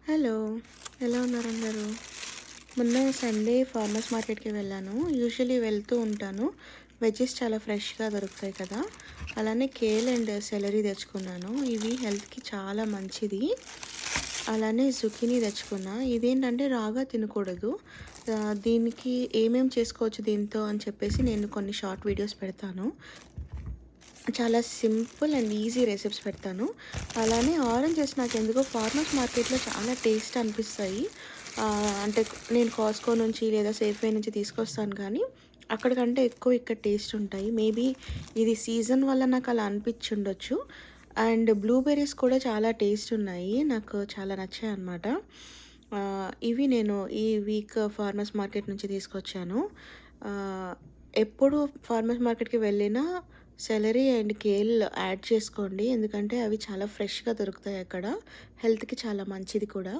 Hello! ఎలా ఉన్నారు అందరూ? మొన్న సండే ఫార్మర్స్ మార్కెట్‌కి వెళ్ళాను. యూజువల్లీ వెళ్తూ ఉంటాను. వెజ్జీస్ చాలా ఫ్రెష్‌గా దొరుకుతాయి కదా! అలానే కేల్ అండ్ సెలరీ తెచ్చుకున్నాను. ఇవి హెల్త్‌కి చాలా మంచిది. అలానే జుకీనీ తెచ్చుకున్నా. ఇదేంటంటే రాగా తినకూడదు. దీనికి ఏమేం చేసుకోవచ్చు దీంతో అని చెప్పేసి నేను కొన్ని షార్ట్ వీడియోస్ పెడతాను. చాలా సింపుల్ అండ్ ఈజీ రెసిపీస్ పెడతాను. అలానే ఆరెంజెస్ నాకెందుకో ఫార్మర్స్ మార్కెట్‌లో చాలా టేస్ట్ అనిపిస్తాయి. అంటే నేను కాస్ట్‌కో నుంచి లేదా సేఫ్‌వే నుంచి తీసుకొస్తాను కానీ, అక్కడికంటే ఎక్కువ ఇక్కడ టేస్ట్ ఉంటాయి. మేబీ ఇది సీజన్ వల్ల నాకు అలా అనిపిచ్చుండొచ్చు. అండ్ బ్లూబెర్రీస్ కూడా చాలా టేస్ట్ ఉన్నాయి. నాకు చాలా నచ్చాయన్నమాట. ఇవి నేను ఈ వీక్ ఫార్మర్స్ మార్కెట్ నుంచి తీసుకొచ్చాను. ఆహ్, ఎప్పుడు ఫార్మర్స్ మార్కెట్‌కి వెళ్ళినా సెలరీ అండ్ కేల్ యాడ్ చేసుకోండి. ఎందుకంటే అవి చాలా ఫ్రెష్‌గా దొరుకుతాయి అక్కడ. హెల్త్‌కి చాలా మంచిది కూడా.